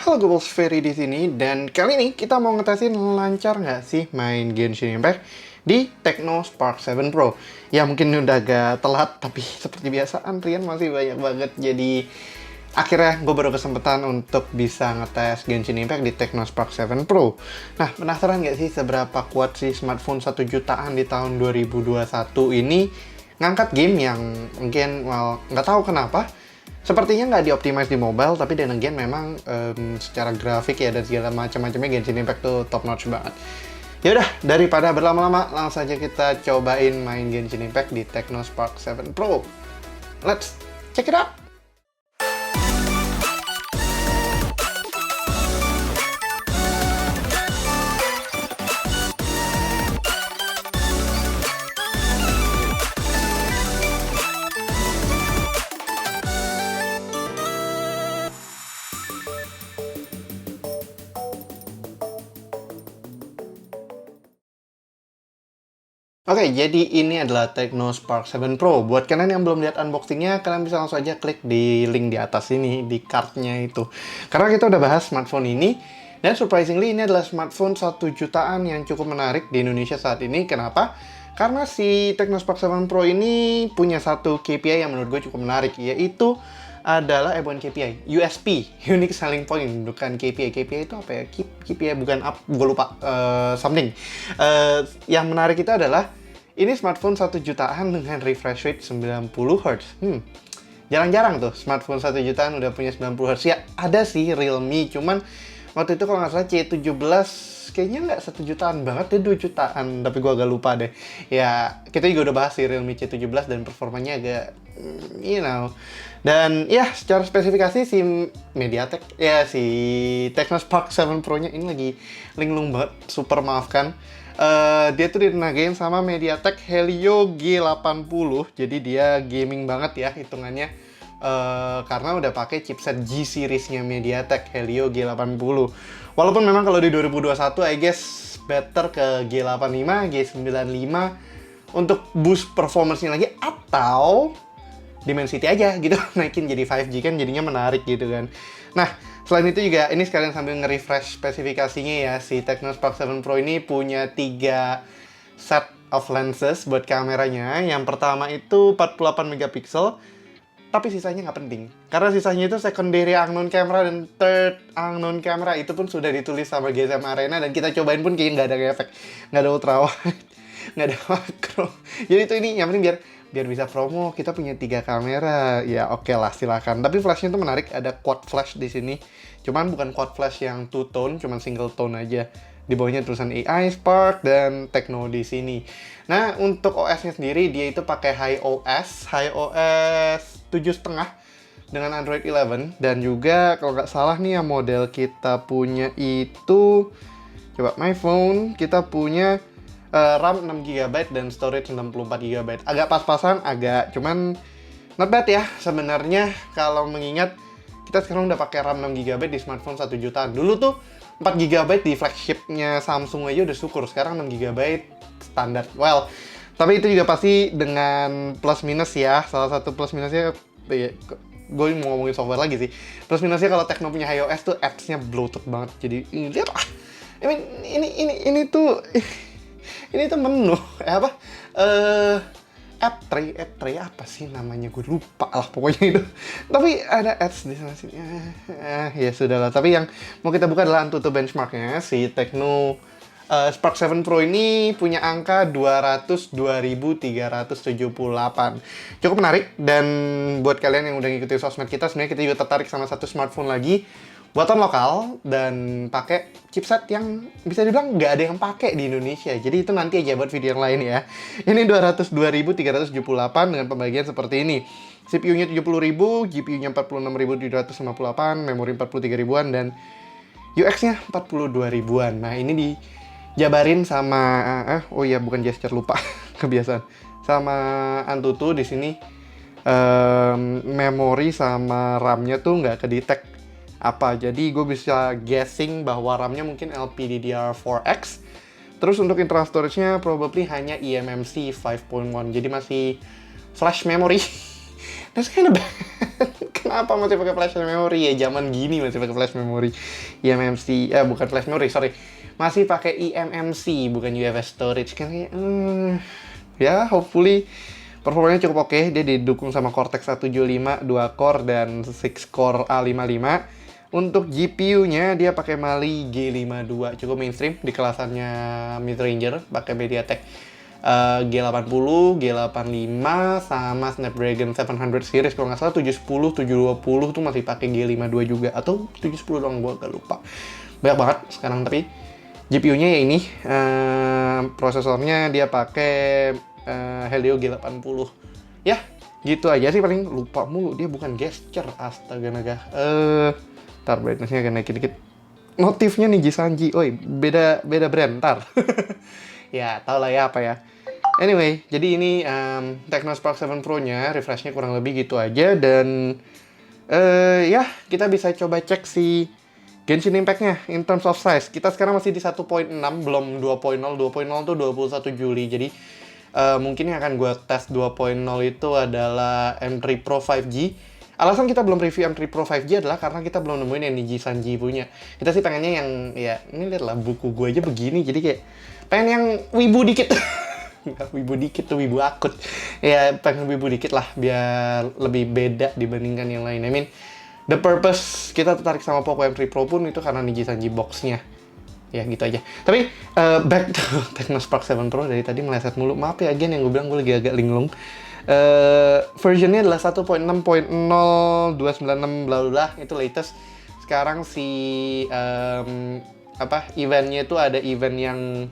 Halo Gobbles, Ferry di sini, dan kali ini kita mau ngetesin lancar nggak sih main Genshin Impact di Tecno Spark 7 Pro. Ya mungkin udah agak telat, tapi seperti biasa antrian masih banyak banget. Jadi akhirnya gue baru kesempatan untuk bisa ngetes Genshin Impact di Tecno Spark 7 Pro. Nah, penasaran nggak sih seberapa kuat sih smartphone 1 jutaan di tahun 2021 ini ngangkat game yang mungkin, nggak tahu kenapa sepertinya nggak dioptimize di mobile, tapi dan again memang secara grafik ya dan segala macam-macamnya Genshin Impact tuh top notch banget. Ya udah, daripada berlama-lama, langsung saja kita cobain main Genshin Impact di Tecno Spark 7 Pro. Let's check it out! Oke, jadi ini adalah Tecno Spark 7 Pro. Buat kalian yang belum lihat unboxingnya, kalian bisa langsung aja klik di link di atas ini, di cardnya itu. Karena kita udah bahas smartphone ini, dan surprisingly ini adalah smartphone 1 jutaan yang cukup menarik di Indonesia saat ini. Kenapa? Karena si Tecno Spark 7 Pro ini punya satu KPI yang menurut gue cukup menarik, yaitu adalah bukan KPI, USP, Unique Selling Point, bukan KPI. KPI itu apa ya? KPI bukan up, gue lupa, something. Yang menarik itu adalah ini smartphone 1 jutaan dengan refresh rate 90 Hz. Jarang-jarang tuh smartphone 1 jutaan udah punya 90 Hz. Ya ada sih Realme, cuman waktu itu kalau nggak salah C17 kayaknya nggak 1 jutaan banget, dia 2 jutaan, tapi gue agak lupa deh. Ya, kita juga udah bahas sih Realme C17 dan performanya agak, Dan ya, secara spesifikasi si MediaTek, ya si Tecno Spark 7 Pro-nya ini lagi linglung banget, super maafkan. Dia tuh ditenagain sama MediaTek Helio G80, jadi dia gaming banget ya hitungannya. Karena udah pakai chipset G series-nya MediaTek Helio G80. Walaupun memang kalau di 2021 I guess better ke G85, G95 untuk boost performance-nya lagi, atau Dimensity aja gitu, naikin jadi 5G kan jadinya menarik gitu kan. Nah, selain itu juga ini sekalian sambil nge-refresh spesifikasinya ya, si Tecno Spark 7 Pro ini punya 3 set of lenses buat kameranya. Yang pertama itu 48 megapiksel, tapi sisanya nggak penting. Karena sisanya itu secondary unknown camera dan third unknown camera, itu pun sudah ditulis sama GSM Arena dan kita cobain pun kayaknya nggak ada efek, nggak ada ultrawide, nggak ada makro. Jadi itu ini yang penting biar bisa promo, kita punya 3 kamera. Ya oke lah, silakan. Tapi flashnya tuh menarik, ada quad flash di sini. Cuman bukan quad flash yang two tone, cuman single tone aja. Di bawahnya tulisan AI, Spark, dan Tecno di sini. Nah, untuk OS-nya sendiri dia itu pakai HiOS 7,5 dengan Android 11, dan juga kalau nggak salah nih yang model kita punya itu, coba my phone, kita punya RAM 6GB dan storage 64GB. Agak pas-pasan, cuman not bad ya sebenarnya kalau mengingat kita sekarang udah pakai RAM 6GB di smartphone 1 jutaan. Dulu tuh 4GB di flagshipnya Samsung aja udah syukur, sekarang 6GB standar. Well, tapi itu juga pasti dengan plus minus ya. Salah satu plus minusnya, gue mau ngomongin software lagi sih. Plus minusnya kalau Tecno punya iOS tuh apps-nya bloated banget. Jadi lihat ini tuh ini tuh menu app tray apa sih namanya, gue lupa lah pokoknya itu. Tapi ada ads di sana sini. Ya sudahlah. Tapi yang mau kita buka adalah Antutu benchmarknya. Si Tecno Spark 7 Pro ini punya angka 202.378. Cukup menarik, dan buat kalian yang udah ngikutin sosmed kita, sebenarnya kita juga tertarik sama satu smartphone lagi buatan lokal dan pakai chipset yang bisa dibilang nggak ada yang pakai di Indonesia. Jadi itu nanti aja buat video yang lain ya. Ini 202.378 dengan pembagian seperti ini. CPU-nya 70.000, GPU-nya 46.758, memori 43 ribuan, dan UX-nya 42 ribuan. Nah, ini dijabarin sama bukan gesture, lupa kebiasaan. Sama Antutu di sini memori sama RAM-nya tuh nggak kedetek apa. Jadi gue bisa guessing bahwa RAM-nya mungkin LPDDR4X. Terus untuk internal storage-nya probably hanya eMMC 5.1. Jadi masih flash memory. That's kind of bad. Kenapa masih pakai flash memory ya? Zaman gini masih pakai flash memory. eMMC, bukan flash memory, sorry. Masih pakai eMMC, bukan UFS storage. Kan kayak, ya hopefully performanya cukup oke. Dia didukung sama Cortex A75, 2 core dan 6 core A55. Untuk GPU-nya dia pakai Mali G52, cukup mainstream di kelasannya mid-ranger, pakai MediaTek G80, G85 sama Snapdragon 700 series. Kalau nggak salah 710, 720 tuh masih pakai G52 juga, atau 710 doang, gue agak lupa. Banyak banget sekarang. Tapi GPU-nya ya ini, prosesornya dia pakai Helio G80. Ya, gitu aja sih, paling lupa mulu. Dia bukan gesture, astaga naga. Ntar brightness-nya agak naikin dikit. Notifnya nih Jisanji, oi, beda brand, ntar. Ya, tau lah ya apa ya. Anyway, jadi ini Technospark 7 Pro-nya, refresh-nya kurang lebih gitu aja. Dan ya, kita bisa coba cek si Genshin Impact-nya in terms of size. Kita sekarang masih di 1.6, belum 2.0. 2.0 tuh 21 Juli, jadi mungkin yang akan gue tes 2.0 itu adalah M3 Pro 5G. Alasan kita belum review M3 Pro 5G adalah karena kita belum nemuin yang Niji Sanji punya. Kita sih pengennya yang, ya ini lihat lah buku gue aja begini, jadi kayak pengen yang wibu dikit. Nggak wibu dikit tuh, wibu akut. Ya pengen wibu dikit lah, biar lebih beda dibandingkan yang lain. I mean, the purpose kita tertarik sama Poco M3 Pro pun itu karena Niji Sanji box-nya. Ya gitu aja. Tapi back to Technospark 7 Pro, dari tadi meleset mulu. Maaf ya again, yang gue bilang gue lagi agak linglung. Versionnya adalah 1.6.0296 bla bla, itu latest. Sekarang si eventnya itu ada event yang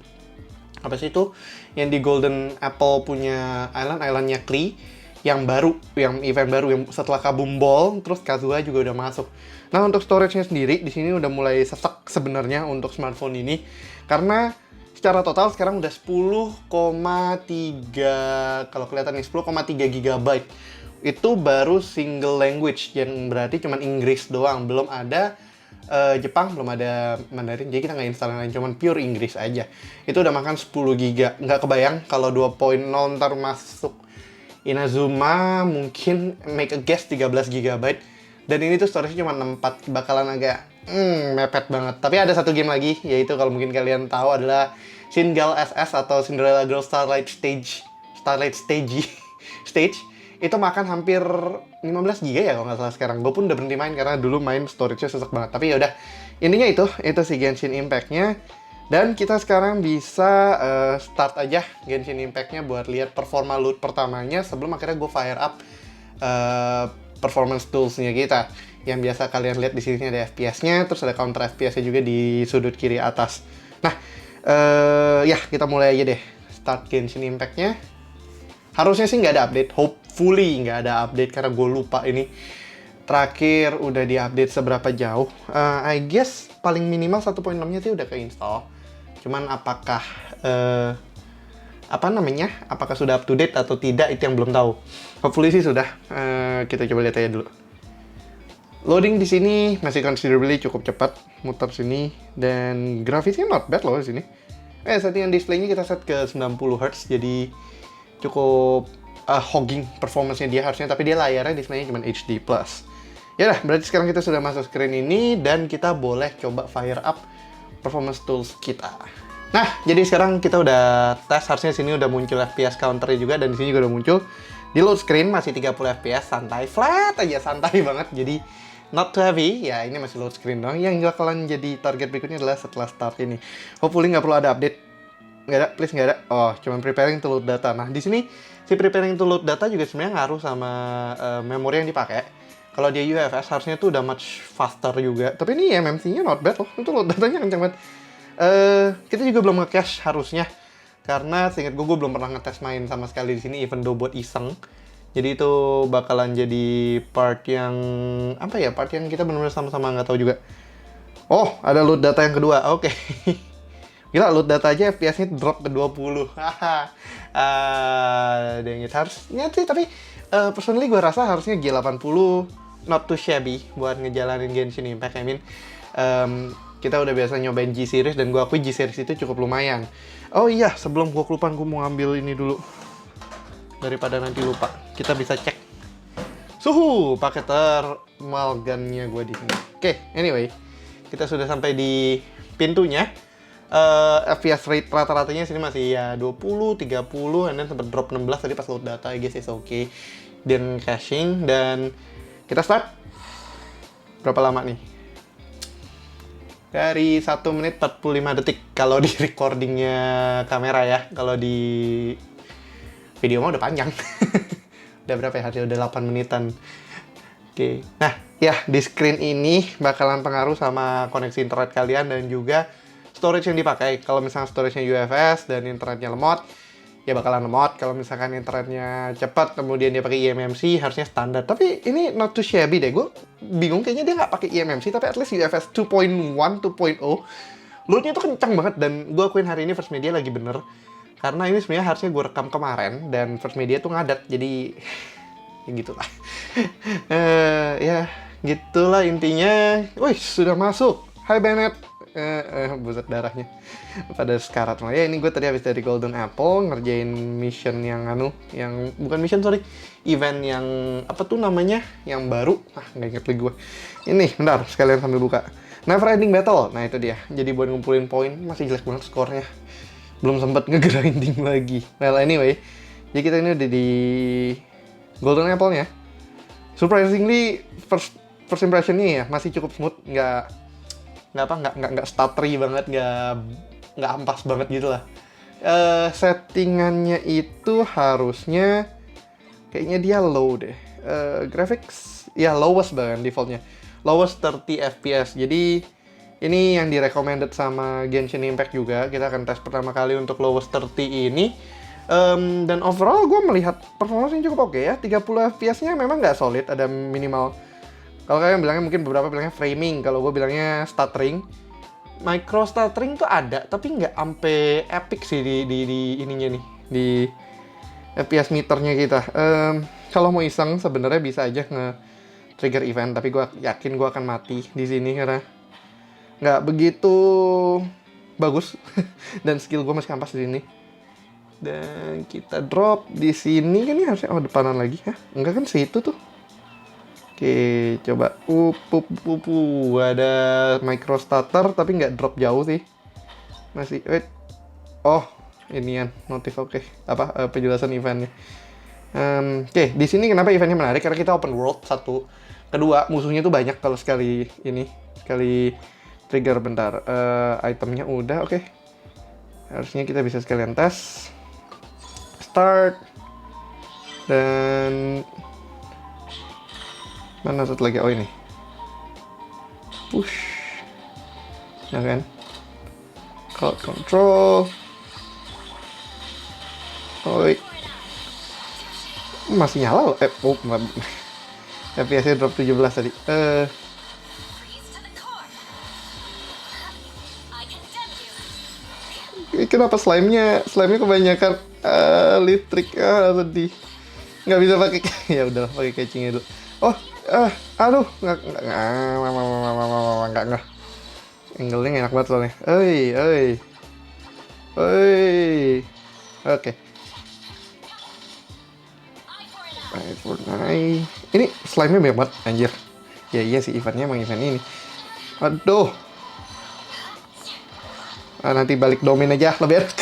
apa sih itu, yang di Golden Apple punya islandnya Klee, yang baru, yang event baru yang setelah Kabum Ball, terus Kazuha juga udah masuk. Nah, untuk storage-nya sendiri di sini udah mulai sesek sebenarnya untuk smartphone ini, karena secara total sekarang udah 10,3, kalau kelihatan nih 10,3 GB. Itu baru single language, yang berarti cuma Inggris doang, belum ada Jepang, belum ada Mandarin, jadi kita nggak install yang lain, cuma pure Inggris aja. Itu udah makan 10 GB. Nggak kebayang kalau 2.0 ntar masuk Inazuma, mungkin make a guess 13 GB. Dan ini tuh storage cuma 64, bakalan agak mepet banget. Tapi ada satu game lagi, yaitu kalau mungkin kalian tahu adalah Shingal SS atau Cinderella Girl Starlight Stage. Itu makan hampir 15 GB ya kalau nggak salah sekarang. Gue pun udah berhenti main karena dulu main storage-nya sesek banget. Tapi ya udah, intinya itu si Genshin Impact-nya. Dan kita sekarang bisa start aja Genshin Impact-nya buat lihat performa loot pertamanya sebelum akhirnya gue fire up performance tools-nya kita. Yang biasa kalian lihat di sini ada FPS-nya, terus ada counter FPS-nya juga di sudut kiri atas. Nah, ya kita mulai aja deh start Genshin Impact-nya. Harusnya sih nggak ada update, hopefully nggak ada update karena gue lupa ini terakhir udah di-update seberapa jauh. I guess paling minimal 1.6-nya sih udah ke-install. Cuman apakah apakah sudah up to date atau tidak, itu yang belum tahu. Hopefully sih sudah. Kita coba lihat aja dulu. Loading di sini masih considerably cukup cepat, muter sini, dan grafisnya not bad loh di sini. Settingan display-nya kita set ke 90 Hz, jadi cukup hogging performance-nya dia harusnya, tapi dia layarnya display-nya cuma HD+. Ya udah, berarti sekarang kita sudah masuk screen ini dan kita boleh coba fire up performance tools kita. Nah, jadi sekarang kita udah tes, harusnya sini udah muncul FPS counter-nya juga, dan di sini juga udah muncul. Di load screen masih 30 FPS, santai, flat aja, santai banget. Jadi not too heavy, ya ini masih load screen doang. Yang bakalan jadi target berikutnya adalah setelah start ini. Hopefully nggak perlu ada update. Nggak ada, please nggak ada. Oh, cuman preparing to load data. Nah, di sini si preparing to load data juga sebenarnya ngaruh sama memori yang dipakai. Kalau dia UFS harusnya tuh udah much faster juga. Tapi ini MMC-nya not bad loh. Itu load datanya kenceng banget. Kita juga belum nge-cache harusnya. Karena seingat gue belum pernah ngetes main sama sekali di sini, even though buat iseng. Jadi itu bakalan jadi part yang part yang kita benar-benar sama-sama nggak tahu juga. Oh, ada load data yang kedua. Oke. Gila, load data aja FPS-nya drop ke 20. Dang it. Harusnya sih, tapi personally gue rasa harusnya G80 not too shabby buat ngejalanin Genshin Impact. I mean, kita udah biasa nyobain G-Series dan gue akui G-Series itu cukup lumayan. Oh iya, sebelum gue kelupaan, gue mau ngambil ini dulu. Daripada nanti lupa, kita bisa cek suhu pakai thermal gun-nya gue di sini. Oke, anyway, kita sudah sampai di pintunya. FPS rate rata-ratanya sini masih ya 20, 30, and then sempat drop 16 tadi pas load data, I guess is okay. Dan caching, dan kita start. Berapa lama nih? Dari 1 menit 45 detik kalau di recordingnya kamera ya. Kalau di video mah udah panjang. Udah berapa ya? Udah 8 menitan. Oke. Nah, ya di screen ini bakalan pengaruh sama koneksi internet kalian dan juga storage yang dipakai. Kalau misalnya storage-nya UFS dan internetnya lemot, ya bakalan lemot. Kalau misalkan internetnya cepat, kemudian dia pakai eMMC, harusnya standar. Tapi ini not too shabby deh. Gue bingung, kayaknya dia nggak pakai eMMC, tapi at least UFS 2.1, 2.0. Load-nya tuh kencang banget, dan gue akuin hari ini First Media lagi bener. Karena ini sebenarnya harusnya gue rekam kemarin, dan First Media tuh ngadat, jadi ya gitulah. Ya gitulah intinya. Wih, sudah masuk. Hai Bennett. Buset darahnya pada sekarat. Ya ini gue tadi habis dari Golden Apple ngerjain mission yang yang bukan mission, sorry, event yang apa tuh namanya, yang baru, nggak inget lagi gue. Ini bentar, sekalian sambil buka Never Ending Battle. Nah itu dia, jadi buat ngumpulin poin. Masih jelek banget skornya, belum sempat nge-grinding lagi. Well anyway, jadi kita ini udah di Golden Apple nya. Surprisingly first impression-nya ya masih cukup smooth, nggak stuttery banget, nggak ampas banget gitu lah. Settingannya itu harusnya kayaknya dia low deh. Graphics ya lowest bahkan defaultnya, lowest 30 fps. Jadi ini yang recommended sama Genshin Impact juga. Kita akan tes pertama kali untuk lowest 30 ini. Dan overall gue melihat performanya cukup oke ya. 30 fps-nya memang nggak solid, ada minimal. Kalau kalian bilangnya, mungkin beberapa bilangnya framing, kalau gue bilangnya stuttering. Micro stuttering tuh ada, tapi nggak ampe epic sih di ininya nih, di FPS meternya kita. Kalau mau iseng sebenarnya bisa aja nge-trigger event, tapi gue yakin gue akan mati di sini karena nggak begitu bagus dan skill gue masih kampas di sini. Dan kita drop di sini kan, ini harusnya depanan lagi ya? Enggak kan, situ tuh. Oke, coba. Ada micro stutter tapi nggak drop jauh sih. Masih, wait. Oh, inian notif, oke. Penjelasan eventnya. Oke, di sini kenapa eventnya menarik? Karena kita open world, satu. Kedua, musuhnya tuh banyak kalau sekali trigger. Bentar. Itemnya udah, oke. Harusnya kita bisa sekalian tes. Start. Dan mana satu lagi? Oh ini. Push. Nah kan. Crowd control. Oi. Masih nyala loh. FPS-nya drop 17 tadi. Kenapa slime-nya kebanyakan listrik? Sedih. Nggak bisa pakai. Ya udah, pakai catching-nya dulu. Oh, aduh, nggak. Angle-nya enak banget soalnya. Oke. Ini slime-nya banyak banget, anjir. Ya iya sih, eventnya emang event ini. Aduh. Nanti balik domain aja, lebih enak.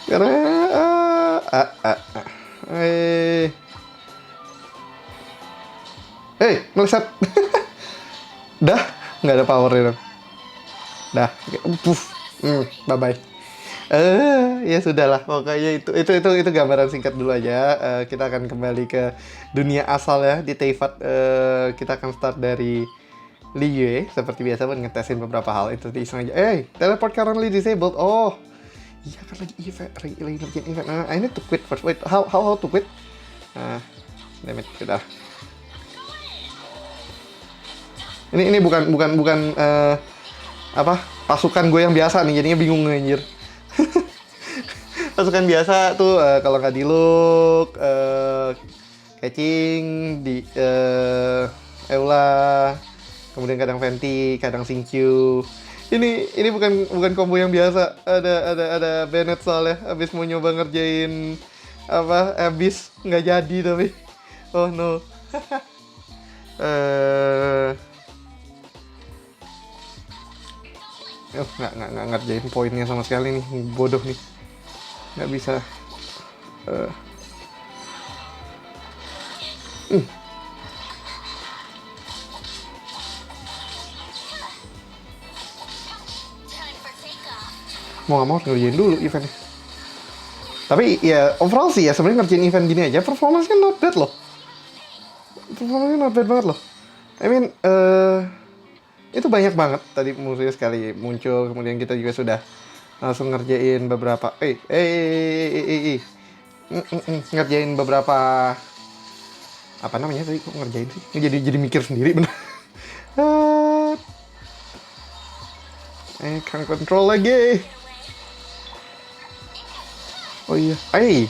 Karena meleset. Dah, nggak ada powernya dong. Dah, bye-bye. Ya sudahlah, pokoknya itu gambaran singkat dulu aja. Kita akan kembali ke dunia asal ya, di Teyvat. Kita akan start dari Liyue, seperti biasa buat ngetesin beberapa hal. Itu iseng aja. Teleport currently disabled. Oh, iya kan lagi ngerjain event. I need to quit first. Wait, how to quit? Damn it, udah. Ini bukan pasukan gue yang biasa nih, jadinya bingung anjir. Pasukan biasa tuh kalau nggak di look, catching di Eula, kemudian kadang Venti, kadang Xingqiu. Ini bukan combo yang biasa. Ada Bennett soalnya habis mau nyoba ngerjain Abyss, nggak jadi tapi. Oh no. Nggak ngerjain poinnya sama sekali nih, bodoh nih, nggak bisa. Mau nggak mau harus ngerjain dulu eventnya. Tapi ya overall sih ya sebenarnya ngerjain event gini aja performance-nya not bad loh. Performance-nya not bad banget loh. I mean, itu banyak banget tadi musuhnya sekali muncul, kemudian kita juga sudah langsung ngerjain beberapa ngerjain beberapa apa namanya tadi, kok ngerjain sih? Jadi mikir sendiri bener. Kan control lagi. Oh iya, oke,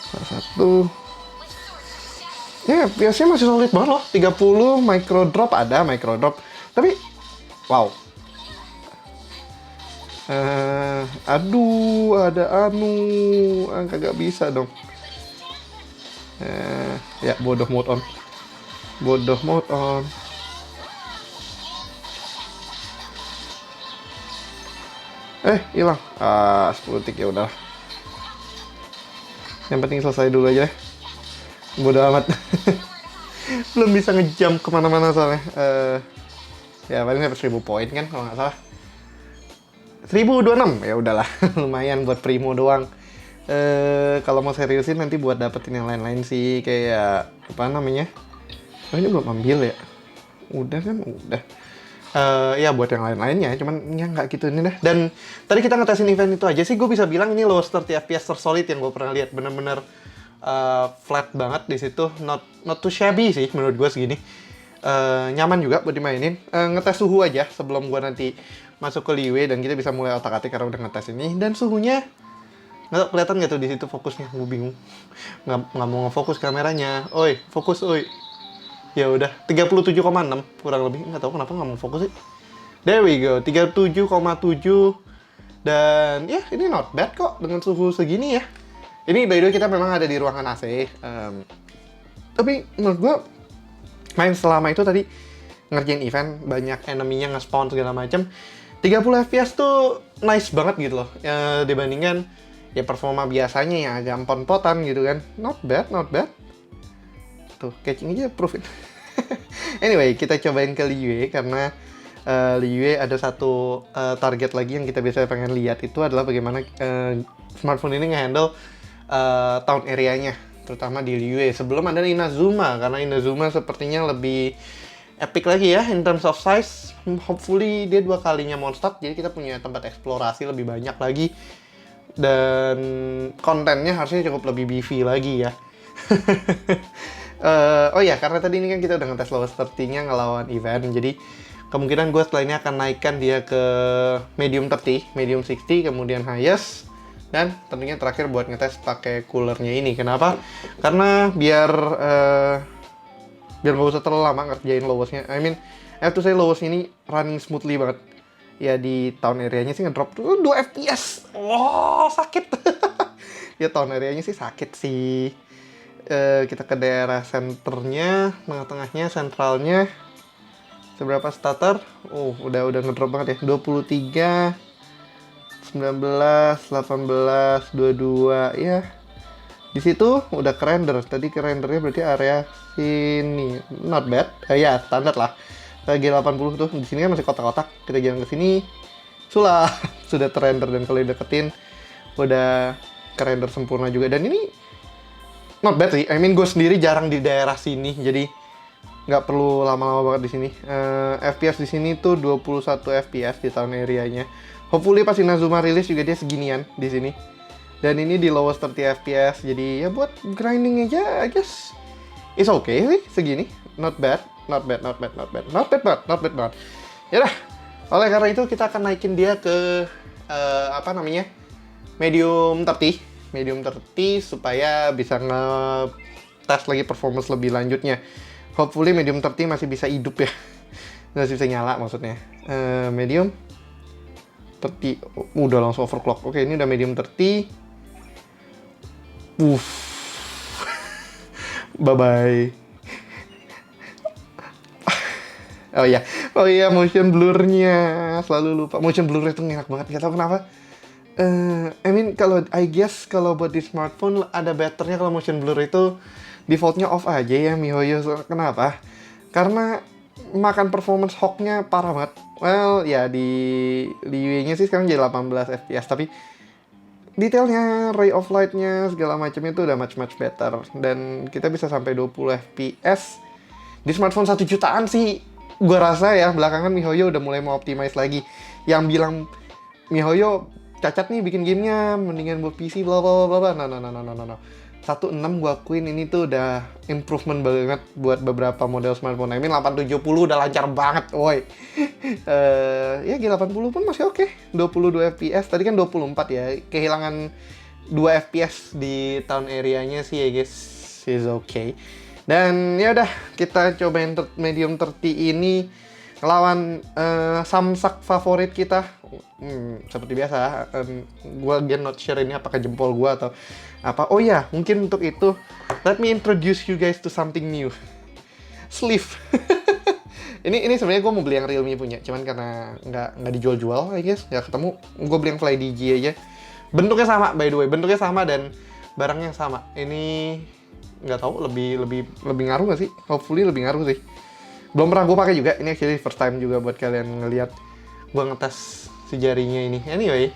salah satu. Ya, biasanya masih solid banget loh. 30 micro drop ada, micro drop. Tapi wow. Aduh, ada kagak bisa dong. Ya, bodoh mode on. Bodoh mode on. Hilang. 10 detik ya udah. Yang penting selesai dulu aja deh. Bodoh amat. Belum bisa ngejump kemana-mana soalnya. Ya paling dapat 1000 poin kan kalau nggak salah. 1026 ya udahlah. Lumayan buat primo doang. Kalau mau seriusin nanti buat dapetin yang lain-lain sih, kayak apa namanya? Oh, ini belum ambil ya. Udah kan, udah. Ya buat yang lain-lainnya, cuman ya nggak gitu ini dah. Dan tadi kita ngetesin event itu aja sih, gue bisa bilang ini lowest 30 FPS tersolid yang gue pernah lihat. Bener-bener flat banget di situ, not too shabby sih menurut gue segini. Nyaman juga buat dimainin. Ngetes suhu aja sebelum gue nanti masuk ke Liwe dan kita bisa mulai otak-atik karena udah ngetes ini. Dan suhunya nggak kelihatan nggak tuh di situ fokusnya, gue bingung. Nggak mau ngefokus kameranya. Oi, fokus oi. Ya udah 37,6 kurang lebih, nggak tahu kenapa nggak mau fokus sih. There we go, 37,7. Dan ya ini not bad kok dengan suhu segini ya. Ini by the way kita memang ada di ruangan AC. Tapi menurut gua main selama itu tadi ngerjain event, banyak enemy-nya nge-spawn segala macam. 30 FPS tuh nice banget gitu loh. Dibandingkan ya performa biasanya yang agak empon-potan gitu kan. Not bad, not bad. Tuh, catching aja profit. Anyway, kita cobain ke Liyue karena Liyue ada satu target lagi yang kita biasanya pengen lihat, itu adalah bagaimana smartphone ini nge-handle town area-nya, terutama di Liyue. Sebelum ada Inazuma, karena Inazuma sepertinya lebih epic lagi ya in terms of size. Hopefully dia 2 kalinya Mondstadt, jadi kita punya tempat eksplorasi lebih banyak lagi. Dan kontennya harusnya cukup lebih beefy lagi ya. Oh ya, karena tadi ini kan kita udah ngetes lowest 30-nya ngelawan event, jadi kemungkinan gue setelah ini akan naikkan dia ke medium 30, medium 60, kemudian highest, dan tentunya terakhir buat ngetes pakai coolernya ini. Kenapa? Karena biar gak usah terlalu lama ngerjain lowestnya. I mean, I have to say lowest ini running smoothly banget. Ya di town area-nya sih ngedrop 2 FPS. Oh, sakit. Ya town area-nya sih sakit sih. Kita ke daerah senternya, tengah-tengahnya, sentralnya. Seberapa starter? Udah ngedrop banget ya. 23, 19, 18, 22 ya. Di situ udah ke render. Tadi ke rendernya berarti area sini. Not bad. Ya, standar lah. Lagi 80 tuh. Di sini kan masih kotak-kotak. Kita jalan ke sini. Sudah terrender, dan kalau deketin udah ke render sempurna juga. Dan ini not bad sih. I mean, gue sendiri jarang di daerah sini, jadi nggak perlu lama-lama banget di sini. FPS di sini tuh 21 FPS di town area-nya. Hopefully pas Inazuma rilis juga dia seginian di sini. Dan ini di lowest 30 FPS, jadi ya buat grinding aja, I guess it's okay sih segini. Not bad banget. Yaudah, oleh karena itu kita akan naikin dia ke medium 30 supaya bisa nge-test lagi performance lebih lanjutnya. Hopefully medium 30 masih bisa hidup ya. Masih bisa nyala maksudnya. Medium 30 udah langsung overclock. Oke, ini udah medium 30. Wuff. Bye bye. Oh iya, motion blurnya selalu lupa. Motion blur itu enak banget, gak tau kenapa. Kalau I guess kalau buat di smartphone ada betternya kalau motion blur itu defaultnya off aja ya MiHoYo. Kenapa? Karena makan performance hog-nya parah banget. Well, ya di UI-nya sih sekarang jadi 18 fps, tapi detailnya, ray of light-nya, segala macamnya itu udah much better. Dan kita bisa sampai 20 fps. Di smartphone 1 jutaan sih, gua rasa ya, belakangan MiHoYo udah mulai mau optimize lagi. Yang bilang MiHoYo cacat nih bikin gamenya, mendingan buat PC, bla bla bla bla. No. 1.6 gua akuin ini tuh udah improvement banget buat beberapa model smartphone. 870 udah lancar banget, woi. Ya G80 pun masih oke. 22 fps, tadi kan 24 ya. Kehilangan 2 fps di town area-nya sih ya guys, is okay. Dan ya udah, kita cobain medium 30 ini ngelawan samsak favorit kita. Seperti biasa, gue again not sure ini apakah jempol gue atau apa. Oh ya, mungkin untuk itu let me introduce you guys to something new. Sleeve. ini sebenarnya gue mau beli yang Realme punya, cuman karena nggak dijual-jual, I guess nggak ketemu, gue beli yang FlyDigi aja. Bentuknya sama, by the way, bentuknya sama dan barangnya sama. Ini nggak tahu lebih ngaruh nggak sih? Hopefully lebih ngaruh sih. Belum pernah gue pakai juga, ini actually first time juga buat kalian ngelihat gue ngetes si jarinya ini. Anyway,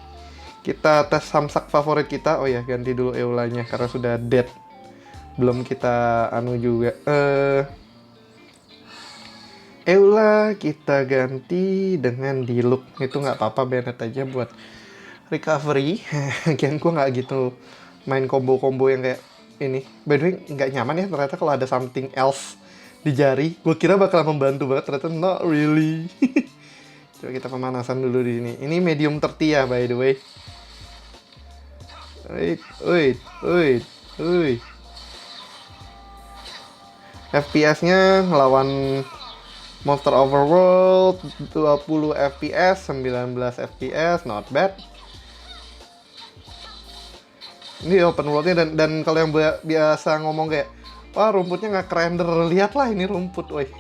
kita tes samsak favorit kita. Oh ya, ganti dulu EULA-nya karena sudah dead. Belum kita anu juga. EULA kita ganti dengan D-Look. Itu nggak apa-apa, Bennett aja buat recovery. Kian gue nggak gitu main combo-combo yang kayak ini. By the way, nggak nyaman ya ternyata kalau ada something else di jari. Gue kira bakal membantu banget, ternyata not really. Coba kita pemanasan dulu di sini. Ini medium 30 ya, by the way. Wait. FPS-nya ngelawan Monster Overworld 20 fps, 19 fps, not bad. Ini open world-nya dan kalau yang biasa ngomong kayak, wah rumputnya nggak kerender, lihatlah ini rumput, woi.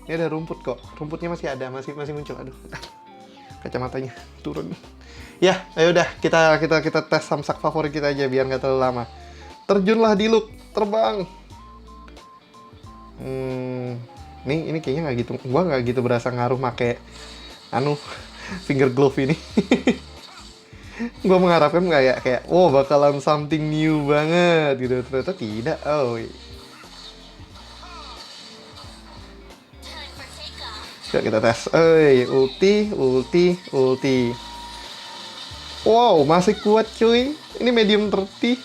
Ini ada rumput kok, rumputnya masih ada, masih muncul. Aduh, kacamatanya turun. Ya, ayo udah kita tes samsak favorit kita aja biar nggak terlalu lama. Terjunlah D-Look, terbang. Ini kayaknya nggak gitu, gua nggak gitu berasa ngaruh make finger glove ini. Gua mengharapkan kayak, oh bakalan something new banget gitu, ternyata tidak. Oh. Coba kita tes. Ulti. Wow, masih kuat cuy. Ini medium 30.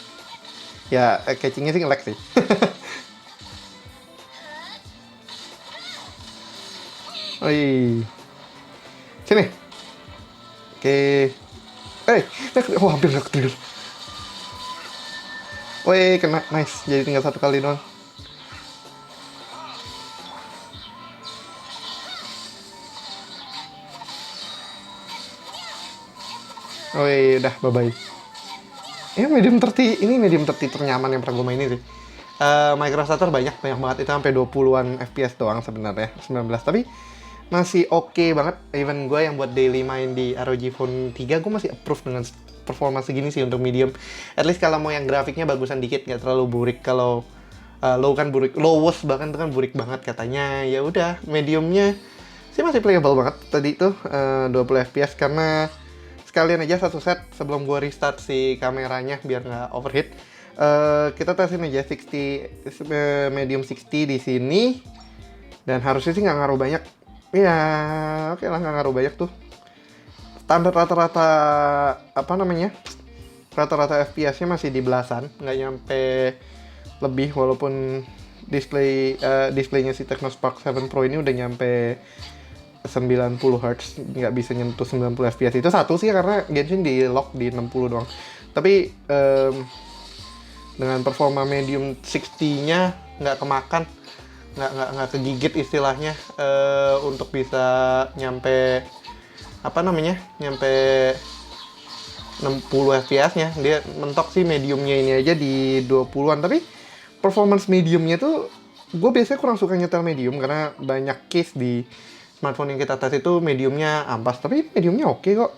Ya, catchingnya sih nge-lag sih. Oi. Sini. Oke. Hampir nggak trigger. Woi, kena. Nice. Jadi tinggal 1 kali doang. Woi, udah, bye-bye. Medium 30, ini medium 30 ternyaman yang pernah gue mainin sih. Microstator banyak banget, itu sampai 20-an FPS doang sebenarnya, 19. Tapi masih oke banget. Even gue yang buat daily main di ROG Phone 3, gue masih approve dengan performa segini sih untuk medium. At least kalau mau yang grafiknya bagusan dikit, nggak terlalu burik. Kalau low kan burik, lowest bahkan itu kan burik banget katanya. Ya udah, mediumnya sih masih playable banget. Tadi tuh 20 FPS karena sekalian aja satu set sebelum gua restart si kameranya biar nggak overheat. Kita tesin aja 60 medium 60 di sini dan harusnya sih nggak ngaruh banyak. Ya, oke lah, nggak ngaruh banyak tuh. Standar rata-rata rata-rata FPS-nya masih di belasan, nggak nyampe lebih, walaupun displaynya si Technospark 7 Pro ini udah nyampe 90 Hz, nggak bisa nyentuh 90 fps. Itu satu sih karena Genshin di lock di 60 doang. Tapi dengan performa medium 60-nya nggak kemakan, nggak kegigit istilahnya, untuk bisa nyampe 60 fps-nya. Dia mentok sih mediumnya ini aja di 20-an, tapi performance mediumnya tuh gue biasanya kurang suka nyetel medium karena banyak case di smartphone yang kita tes itu mediumnya ampas, tapi mediumnya oke kok.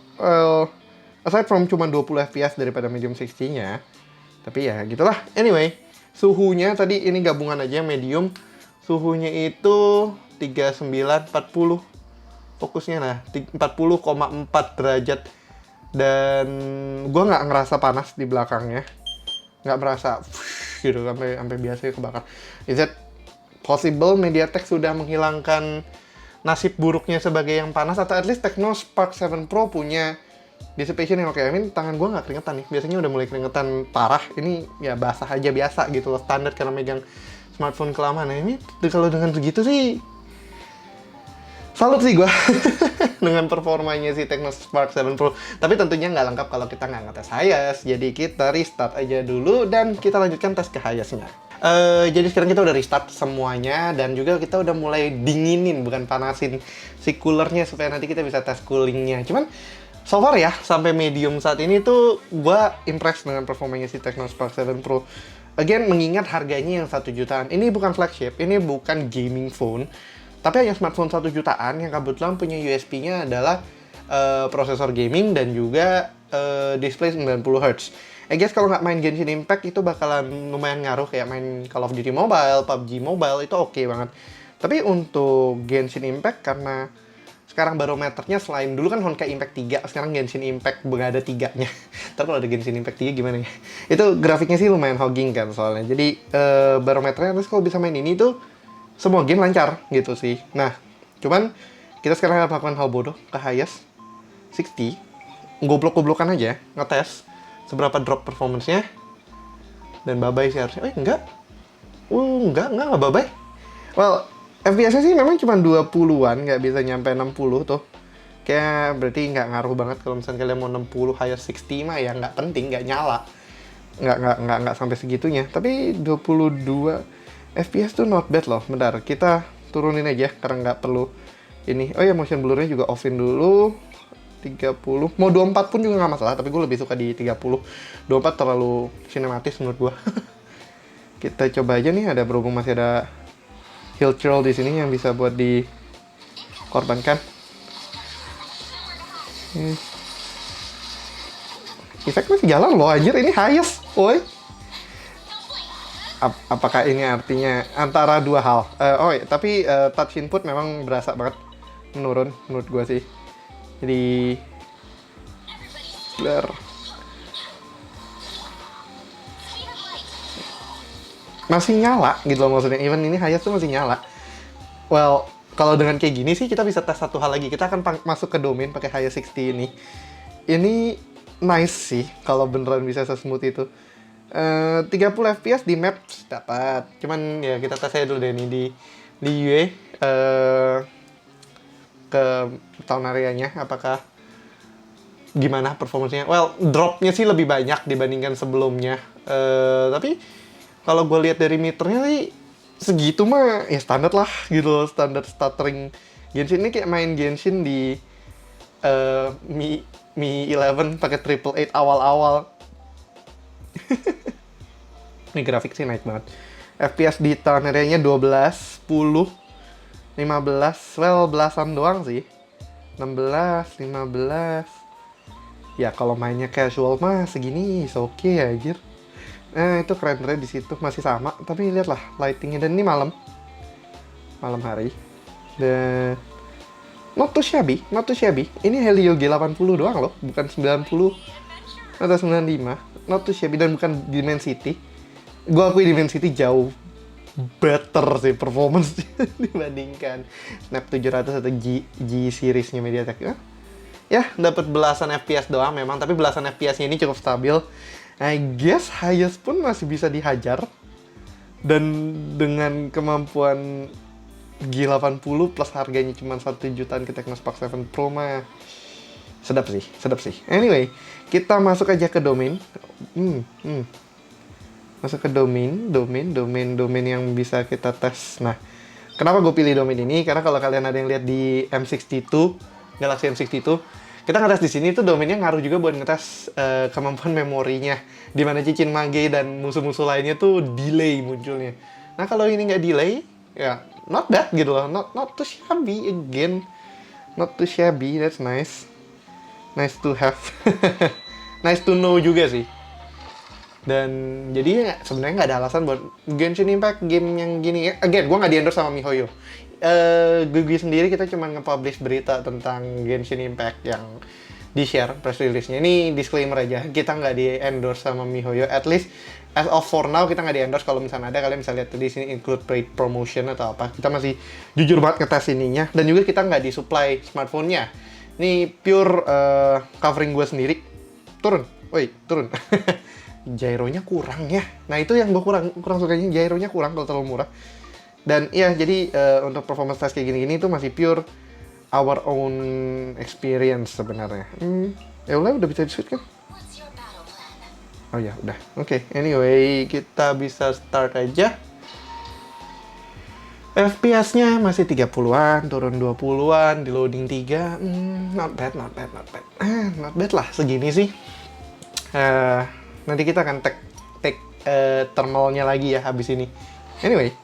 Aside from cuma 20 fps daripada medium 60-nya. Tapi ya gitulah. Anyway, suhunya tadi ini gabungan aja medium. Suhunya itu 3940. Fokusnya nah 40,4 derajat. Dan gue nggak ngerasa panas di belakangnya. Nggak merasa gitu sampai biasanya kebakar. Is it possible MediaTek sudah menghilangkan nasib buruknya sebagai yang panas, atau at least Tecno Spark 7 Pro punya dissipation yang oke. I mean, tangan gue nggak keringetan nih. Biasanya udah mulai keringetan parah. Ini ya basah aja biasa gitu loh. Standar karena megang smartphone kelamaan. Nah ini kalau dengan segitu sih salut sih gue dengan performanya si Tecno Spark 7 Pro. Tapi tentunya nggak lengkap kalau kita nggak ngetes Hiace. Jadi kita restart aja dulu dan kita lanjutkan tes ke Hiace-nya. Jadi sekarang kita udah restart semuanya dan juga kita udah mulai dinginin, bukan panasin si coolernya supaya nanti kita bisa tes coolingnya. Cuman so far ya, sampai medium saat ini tuh gue impressed dengan performanya si Tecno Spark 7 Pro. Again, mengingat harganya yang 1 jutaan. Ini bukan flagship, ini bukan gaming phone. Tapi hanya smartphone 1 jutaan yang kebetulan punya USP-nya adalah prosesor gaming dan juga display 90 Hz. I guess kalau nggak main Genshin Impact itu bakalan lumayan ngaruh, kayak main Call of Duty Mobile, PUBG Mobile itu oke banget. Tapi untuk Genshin Impact karena sekarang barometernya selain dulu kan Honkai Impact 3, sekarang Genshin Impact nggak ada 3-nya. Tapi kalau ada Genshin Impact 3 gimana ya? Itu grafiknya sih lumayan hogging kan soalnya. Jadi barometernya terus kalau bisa main ini tuh semua game lancar gitu sih. Nah, cuman kita sekarang akan melakukan hal bodoh ke Hiace 60. Goblok-goblokan aja, ngetes seberapa drop performance-nya. Dan bye-bye sih harusnya. Enggak. Enggak bye-bye. Well, FPS-nya sih memang cuma 20-an, nggak bisa nyampe 60 tuh. Kayak berarti nggak ngaruh banget kalau misalnya kalian mau 60 Hiace 60 mah ya nggak penting, nggak nyala. Nggak sampai segitunya. Tapi 22 FPS tuh not bad loh. Bentar, kita turunin aja karena nggak perlu ini. Oh ya, motion blur-nya juga off-in dulu. 30. Mau 24 pun juga nggak masalah, tapi gue lebih suka di 30. 24 terlalu sinematis menurut gue. Kita coba aja nih, ada berhubung masih ada Hillchurl di sini yang bisa buat dikorbankan. Efek masih jalan loh anjir, ini Hiace, woi. Apakah ini artinya antara dua hal? Tapi touch input memang berasa banget menurun menurut gue sih. Jadi blur masih nyala gitu loh maksudnya. Even ini Hiace tuh masih nyala. Well, kalau dengan kayak gini sih kita bisa tes satu hal lagi. Kita akan masuk ke domain pakai Hiace 60 ini. Ini nice sih kalau beneran bisa se-smooth itu. 30 fps di maps dapat. Cuman ya kita tes aja dulu deh nih di UE ke town area-nya apakah gimana performanya. Well, drop-nya sih lebih banyak dibandingkan sebelumnya. Tapi kalau gue lihat dari meternya sih segitu mah ya standar lah gitu loh, standar stuttering Genshin. Ini kayak main Genshin di Mi 11 pakai 888 awal-awal. Ini grafik sih naik banget. FPS di town area-nya 12, 10, 15, well belasan doang sih. 16, 15. Ya kalau mainnya casual mah segini oke ya anjir. Itu keren-keren di situ masih sama, tapi lihatlah lightingnya, dan ini malam hari. Dan not too shabby. Ini Helio G80 doang loh, bukan 90 atau 95. Not too shabby dan bukan Dimensity. Gua akui Dimensity jauh better sih performance dibandingkan Snap 700 atau G series-nya MediaTek. Ya, dapat belasan FPS doang memang, tapi belasan FPS-nya ini cukup stabil. I guess Hiace pun masih bisa dihajar. Dan dengan kemampuan G80 plus harganya cuma 1 jutaan ke Tecno Spark 7 Pro mah sedap sih. Anyway, kita masuk aja ke domain. Masuk ke domain yang bisa kita tes. Nah, kenapa gue pilih domain ini? Karena kalau kalian ada yang lihat di M62, Galaxy M62, Kita ngetes di sini tuh domainnya ngaruh juga buat ngetes kemampuan memorinya. Dimana Cicin Mage dan musuh-musuh lainnya tuh delay munculnya. Nah kalau ini nggak delay, ya not bad gitu loh. Not too shabby again. Not too shabby, that's nice. Nice to have. Nice to know juga sih. Dan jadi sebenarnya nggak ada alasan buat Genshin Impact game yang gini. Again, gue nggak di-endorse sama MiHoYo. Gue sendiri kita cuma nge-publish berita tentang Genshin Impact yang di-share press release-nya. Ini disclaimer aja, kita nggak di-endorse sama MiHoYo. At least as of for now kita nggak di-endorse. Kalau misalnya ada, kalian bisa lihat di sini include paid promotion atau apa. Kita masih jujur banget ngetes ininya. Dan juga kita nggak disupply smartphone-nya. Ini pure covering gue sendiri. Turun. Gyronya kurang ya. Nah itu yang gue kurang sukanya, gyronya kurang kalau terlalu murah. Dan iya, jadi untuk performance test kayak gini-gini itu masih pure our own experience sebenarnya. Ya udah bisa di-switch kan? Oh ya udah. Oke, anyway kita bisa start aja. FPS-nya masih 30-an, turun 20-an, di loading 3. Not bad. Not bad lah segini sih. Nanti kita akan take thermalnya lagi ya habis ini. Anyway,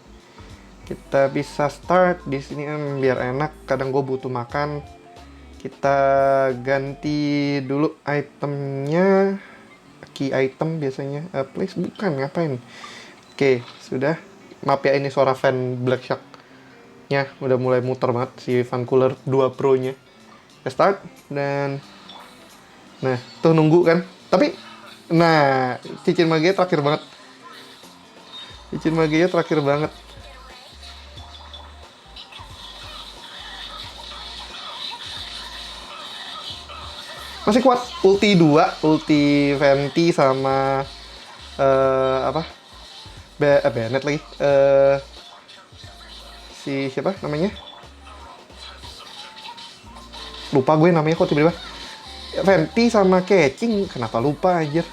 kita bisa start di sini biar enak. Kadang gue butuh makan. Kita ganti dulu itemnya. Key item biasanya. Place bukan, ngapain? Oke, sudah. Maaf ya, ini suara fan Black Shark-nya udah mulai muter banget si fan cooler 2 Pro-nya. Kita start dan nah, tuh nunggu kan. Tapi nah, Cicin Mage terakhir banget. Masih kuat. Ulti 2, ulti Venti sama Bennett lagi. Si siapa namanya? Lupa gue namanya kok tiba-tiba. Venti sama Catching, kenapa lupa aja.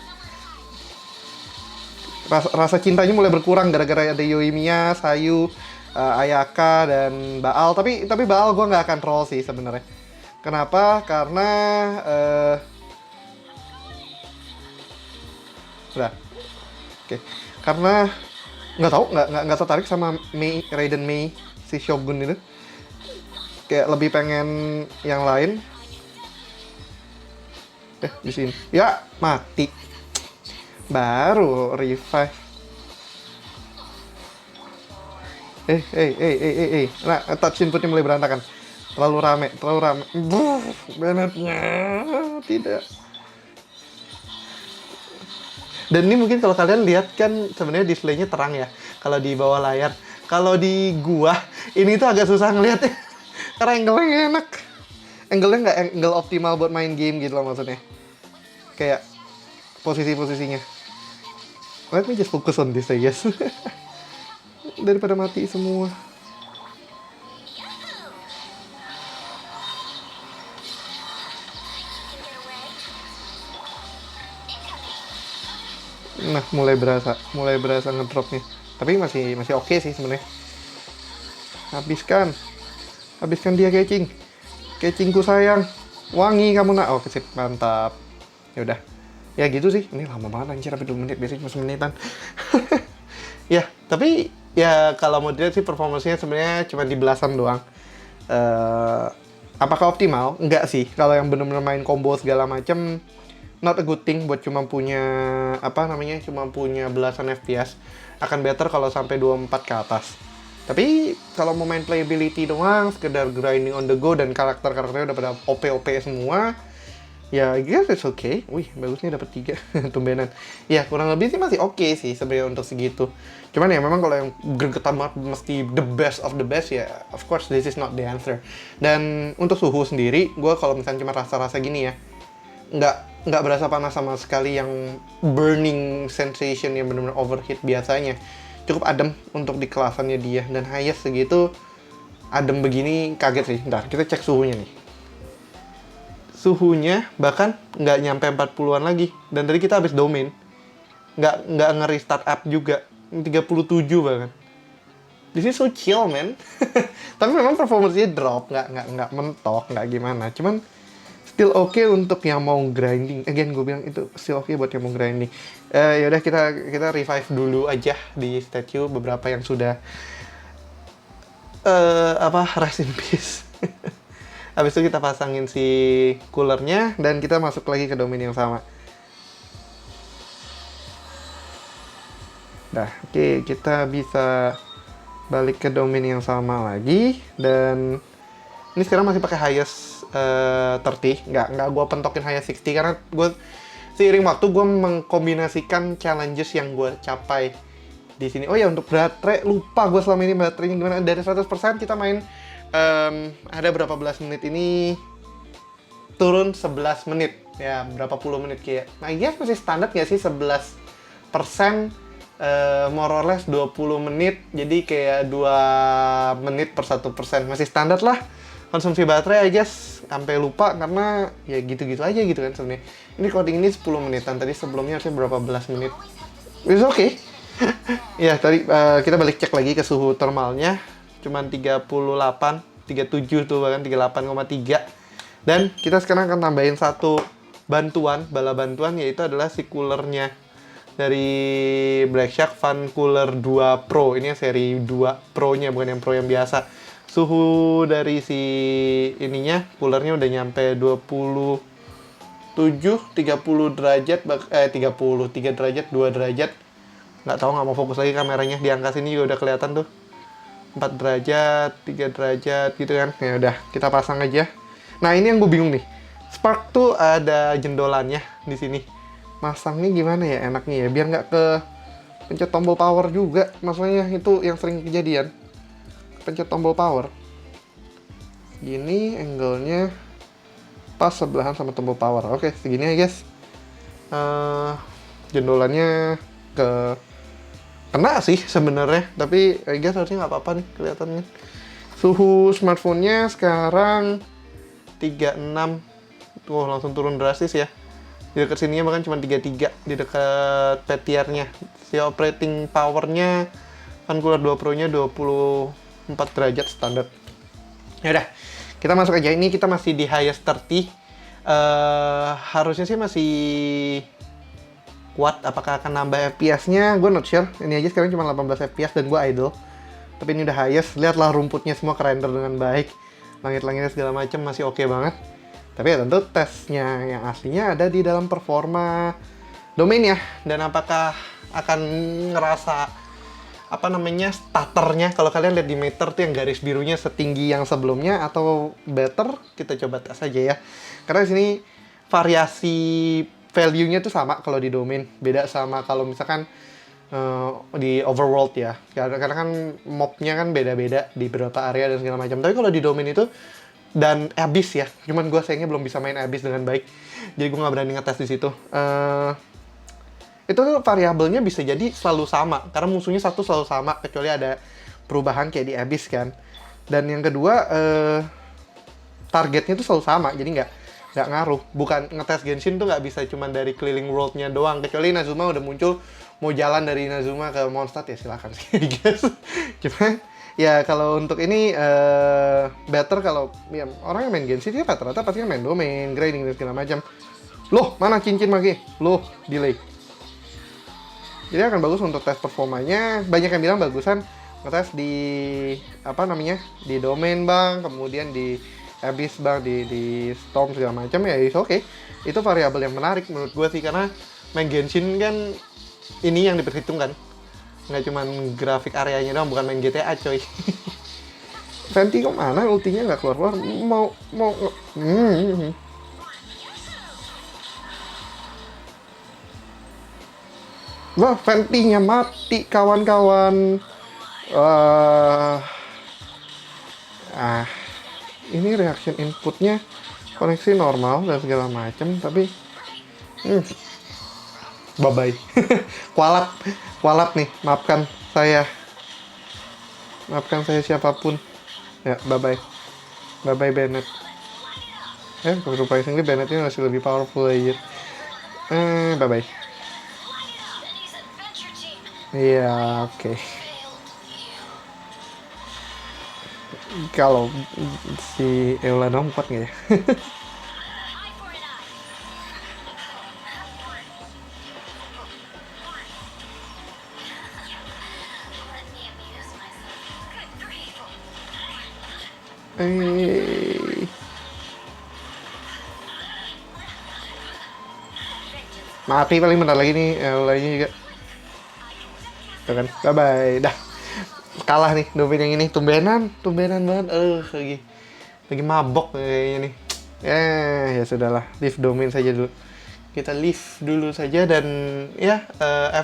Rasa cintanya mulai berkurang gara-gara ada Yoimiya, Sayu, Ayaka dan Baal. Tapi Baal gue nggak akan troll sih sebenarnya. Kenapa? Karena udah, oke. Karena nggak tertarik sama Raiden Mei si Shogun itu. Kayak lebih pengen yang lain. Di sini. Ya, mati. Baru revive. Nah, touch inputnya mulai berantakan. Terlalu rame. Benetnya tidak. Dan ini mungkin kalau kalian lihat kan sebenarnya displaynya terang ya. Kalau di bawah layar. Kalau di gua, ini tuh agak susah ngeliatnya. Karena angle-nya enak. Angle-nya nggak angle optimal buat main game gitu loh maksudnya. Kayak posisi-posisinya. Let me just focus on this, I guess. Daripada mati semua. Nah, mulai berasa ngedropnya. Tapi masih oke sih sebenarnya. Habiskan dia, Catchingku sayang. Wangi kamu nak. Oh, sip, mantap. Ya udah. Ya gitu sih. Ini lama banget anjir, sampai 2 menit, biasanya cuma semenitan. Ya, tapi ya kalau mau dilihat sih performanya sebenarnya cuma di belasan doang. Apakah optimal? Enggak sih. Kalau yang benar-benar main combo segala macam, not a good thing buat cuma punya belasan FPS. Akan better kalau sampai 24 ke atas. Tapi kalau mau main playability doang, sekedar grinding on the go dan karakter-karakternya udah pada OP semua, ya I guess it's okay. Wih, bagusnya dapat 3 tumbenan. Ya, kurang lebih sih masih oke sih sebenarnya untuk segitu. Cuman ya memang kalau yang gregetan banget mesti the best of the best, ya of course this is not the answer. Dan untuk suhu sendiri, gue kalau misalnya cuma rasa-rasa gini ya, nggak berasa panas sama sekali yang burning sensation yang benar-benar overheat biasanya. Cukup adem untuk di kelasannya dia, dan highest segitu adem begini kaget sih. Ntar kita cek suhunya nih. Suhunya bahkan nggak nyampe 40-an lagi, dan tadi kita habis domain, nggak nge-restart app juga, 37 bahkan. This is so chill, man. Tapi memang performance-nya drop, nggak mentok, nggak gimana. Cuman Still oke untuk yang mau grinding. Again, gue bilang itu still oke buat yang mau grinding. Yaudah kita revive dulu aja di statue beberapa yang sudah rest in peace. Habis itu kita pasangin si coolernya dan kita masuk lagi ke domain yang sama. Nah, oke, kita bisa balik ke domain yang sama lagi dan ini sekarang masih pakai highest 30, nggak gue pentokin highest 60 karena gue seiring waktu gue mengkombinasikan challenges yang gue capai di sini. Oh ya, untuk baterai lupa gue selama ini baterainya gimana. Dari 100% kita main ada berapa belas menit ini turun 11 menit ya, berapa puluh menit kayak. Nah, I guess masih standar nggak sih 11%, more or less 20 menit, jadi kayak 2 menit per 1%, masih standar lah konsumsi baterai I guess. Sampai lupa karena ya gitu-gitu aja gitu kan sebenarnya. Ini coding ini 10 menitan, tadi sebelumnya harusnya berapa belas menit. It's okay. Ya tadi kita balik cek lagi ke suhu thermalnya, cuman 37 tuh, bahkan 38,3. Dan kita sekarang akan tambahin satu bala bantuan, yaitu adalah si coolernya dari Black Shark Fan Cooler 2 Pro. Ini seri 2 Pro-nya, bukan yang Pro yang biasa. Suhu dari si ininya, coolernya udah nyampe 30 derajat, 33 derajat, 2 derajat. Nggak tahu, nggak mau fokus lagi kameranya. Di angka sini juga udah kelihatan tuh. 4 derajat, 3 derajat gitu kan. Ya udah, kita pasang aja. Nah, ini yang gue bingung nih. Spark tuh ada jendolannya di sini. Masangnya gimana ya enaknya ya, biar nggak ke pencet tombol power juga. Masalahnya itu yang sering kejadian. Pencet tombol power. Gini angle-nya pas sebelahan sama tombol power. Oke, segini ya guys. Jendolannya kena sih sebenarnya, tapi I guess harusnya nggak apa-apa nih kelihatannya. Suhu smartphone-nya sekarang 36. Tuh langsung turun drastis ya. Di dekat sininya bahkan cuma 33 di dekat PTR-nya. Si operating power-nya Fan Cooler 2 Pro-nya 24 derajat standar. Ya udah, kita masuk aja. Ini kita masih di highest 30. Harusnya sih masih kuat. Apakah akan nambah FPS-nya? Gue not sure. Ini aja sekarang cuma 18 FPS dan gue idle. Tapi ini udah highest. Lihatlah rumputnya semua kerender dengan baik. Langit-langitnya segala macam masih oke banget. Tapi ya tentu tesnya yang aslinya ada di dalam performa domain ya. Dan apakah akan ngerasa starternya, kalau kalian lihat di meter tuh yang garis birunya setinggi yang sebelumnya atau better, kita coba tes aja ya. Karena di sini variasi value-nya tuh sama kalau di domain, beda sama kalau misalkan di overworld ya. Karena kan mobnya kan beda-beda di beberapa area dan segala macam. Tapi kalau di domain itu dan Abyss ya, cuman gue sayangnya belum bisa main Abyss dengan baik, jadi gue nggak berani ngetes di situ. Itu tuh variabelnya bisa jadi selalu sama, karena musuhnya satu selalu sama, kecuali ada perubahan kayak di Abyss kan. Dan yang kedua, targetnya tuh selalu sama, jadi nggak ngaruh. Bukan ngetes Genshin tuh nggak bisa cuman dari keliling world-nya doang, kecuali Inazuma udah muncul, mau jalan dari Inazuma ke Mondstadt ya silakan sih guys. Cuma ya kalau untuk ini better kalau ya, orang yang main Genshin dia rata-rata pasti main domain, grinding dan segala macam. Loh, mana cincin lagi? Loh, delay. Jadi akan bagus untuk tes performanya. Banyak yang bilang bagusan ngetes di di domain bang, kemudian di Abyss bang, di Storm segala macam ya. Oke. Itu variabel yang menarik menurut gue sih, karena main Genshin kan ini yang diperhitungkan. Nggak cuma grafik areanya doang, bukan main GTA coy. Fenty kemana? Ultinya nggak keluar-keluar. Mau Wah, Fenty-nya mati, kawan-kawan. Ini reaction inputnya koneksi normal dan segala macam, tapi bye-bye. kualat nih, maafkan saya siapapun ya. Bye-bye Bennett. Surprisingly Bennett ini masih lebih powerful aja. Bye-bye. Iya, oke. Kalau si Eula dong kuat nggak ya? Eh, mati paling bentar lagi nih, lainnya juga. Tuh kan, bye-bye. Dah, kalah nih Domain yang ini. Tumbenan banget. Lagi mabok kayaknya nih. Ya sudahlah, leave Domain saja dulu. Kita leave dulu saja dan ya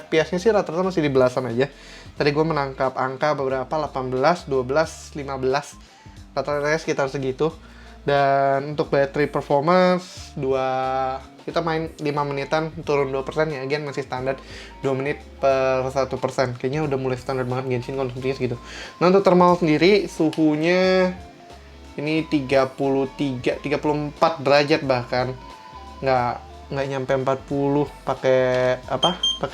FPS-nya sih rata-rata masih di belasan aja. Tadi gue menangkap angka beberapa 18, 12, 15. Rata-rata sekitar segitu. Dan untuk battery performance kita main 5 menitan turun 2% ya, again masih standar 2 menit per 1%. Kayaknya udah mulai standar banget Genshin konsumsinya segitu. Nah untuk thermal sendiri suhunya ini 34 derajat bahkan. Nggak nyampe 40 pakai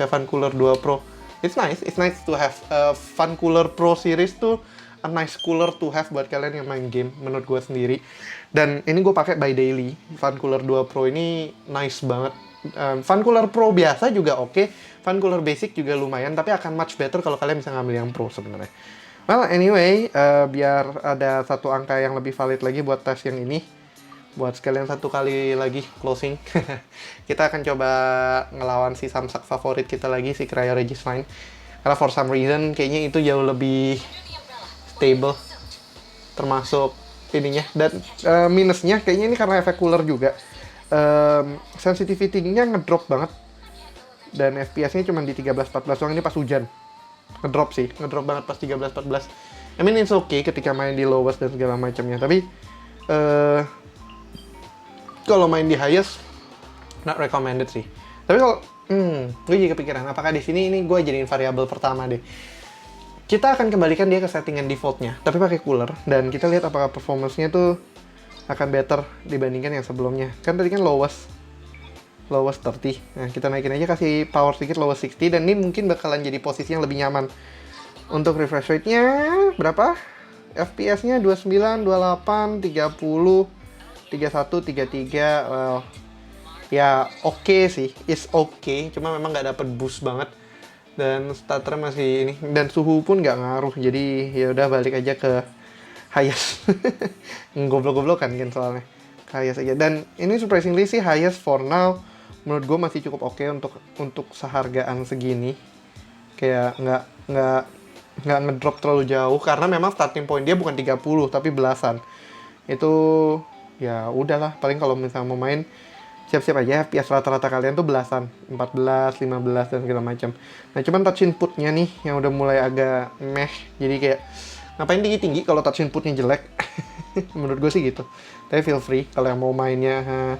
Fan Cooler 2 Pro. It's nice to have Fan Cooler Pro series tuh a nice cooler to have buat kalian yang main game menurut gue sendiri. Dan ini gue pakai by daily. Fan Cooler 2 Pro ini nice banget. Fan Cooler Pro biasa juga oke. Fan Cooler basic juga lumayan, tapi akan much better kalau kalian bisa ngambil yang Pro sebenarnya. Well, anyway, biar ada satu angka yang lebih valid lagi buat tes yang ini, buat sekalian satu kali lagi closing, kita akan coba ngelawan si samsak favorit kita lagi, si Cryo Regis 9. Karena for some reason, kayaknya itu jauh lebih stable, termasuk ininya. Dan minusnya, kayaknya ini karena efek cooler juga. Sensitivity-nya ngedrop banget. Dan FPS-nya cuma di 13-14 doang, ini pas hujan. Ngedrop banget pas 13-14. I mean it's okay ketika main di lowest dan segala macamnya, tapi kalau main di highest not recommended sih. Tapi kalau gue juga kepikiran apakah di sini ini gue jadiin variabel pertama deh. Kita akan kembalikan dia ke settingan defaultnya, tapi pakai cooler, dan kita lihat apakah performance-nya tuh akan better dibandingkan yang sebelumnya. Kan tadi kan lowest 30. Nah, kita naikin aja, kasih power sedikit, lowest 60, dan ini mungkin bakalan jadi posisi yang lebih nyaman. Untuk refresh rate-nya berapa? FPS-nya 29, 28, 30, 31, 33. Well, ya oke sih, is oke. Cuma memang nggak dapet boost banget. Dan starter masih ini, dan suhu pun nggak ngaruh. Jadi ya udah balik aja ke highest. Goblok-goblokan kan soalnya. Highest aja. Dan ini surprisingly sih highest for now. Menurut gue masih cukup oke untuk sehargaan segini. Kayak nggak ngedrop terlalu jauh, karena memang starting point dia bukan 30 tapi belasan. Itu ya udahlah, paling kalau misalnya mau main siap-siap aja FPS rata-rata kalian tuh belasan, 14, 15 dan segala macam. Nah, cuman touch inputnya nih yang udah mulai agak meh. Jadi kayak ngapain tinggi-tinggi kalau touch inputnya jelek. Menurut gue sih gitu. Tapi feel free kalau yang mau mainnya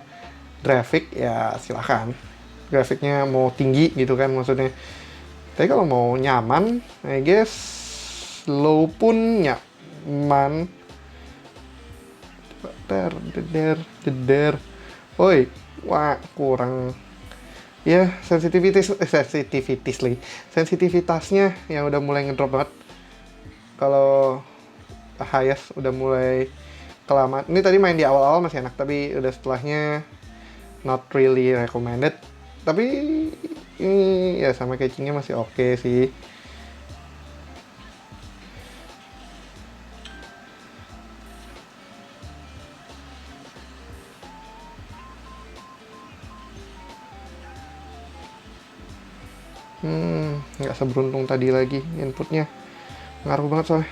grafik ya silahkan. Grafiknya mau tinggi gitu kan maksudnya. Tapi kalau mau nyaman, I guess low pun nyaman. Der. Oi, wah kurang. Ya, sensitivitasnya yang udah mulai ngedrop banget. Kalau highest udah mulai kelamaan. Ini tadi main di awal-awal masih enak, tapi udah setelahnya not really recommended. Tapi ini ya sama catchingnya masih oke sih. Nggak seberuntung tadi lagi inputnya. Ngaruh banget soalnya.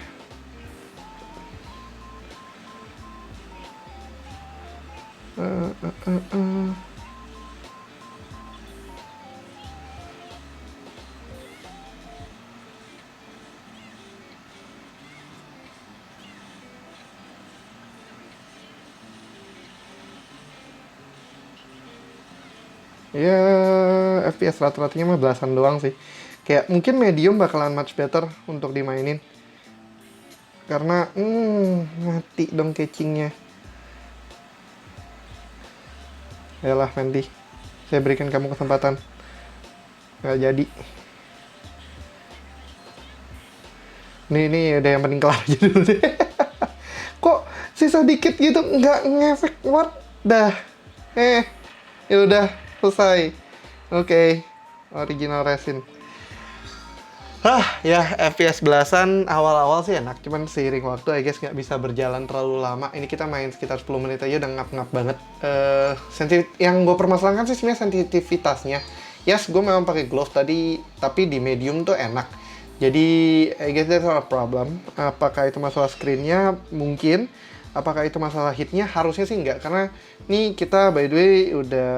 Ya, FPS rata-ratanya mah belasan doang sih. Kayak mungkin medium bakalan much better untuk dimainin. Karena, mati dong catchingnya. Yalah, Fenty. Saya berikan kamu kesempatan. Nggak jadi. Ini udah yang penting kelar aja dulu deh. Kok sisa dikit gitu nggak ngefek, what? Dah. Ya udah selesai. Oke. Original resin. Ya FPS belasan awal-awal sih enak, cuman seiring waktu I guess nggak bisa berjalan terlalu lama. Ini kita main sekitar 10 menit aja udah ngap-ngap banget. Yang gue permasalahkan sih sebenarnya sensitivitasnya. Yes, gue memang pakai glove tadi, tapi di medium tuh enak. Jadi I guess that's not a problem. Apakah itu masalah screen-nya? Mungkin. Apakah itu masalah hitnya? Harusnya sih enggak, karena nih kita by the way udah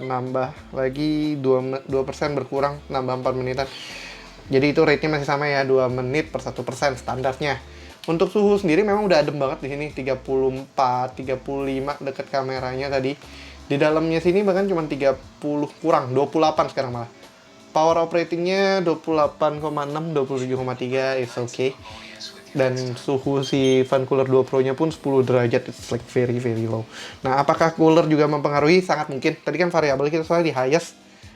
nambah lagi 2% berkurang, nambah 4 menitan. Jadi itu rate-nya masih sama ya, 2 menit per 1% standarnya. Untuk suhu sendiri memang udah adem banget di sini, 34, 35 deket kameranya tadi. Di dalamnya sini bahkan cuma 30 kurang, 28 sekarang malah. Power operatingnya 28,6, 27,3 is okay. Dan suhu si fan cooler 2 Pro-nya pun 10 derajat, it's like very very low. Nah, apakah cooler juga mempengaruhi? Sangat mungkin. Tadi kan variabel kita soalnya di highest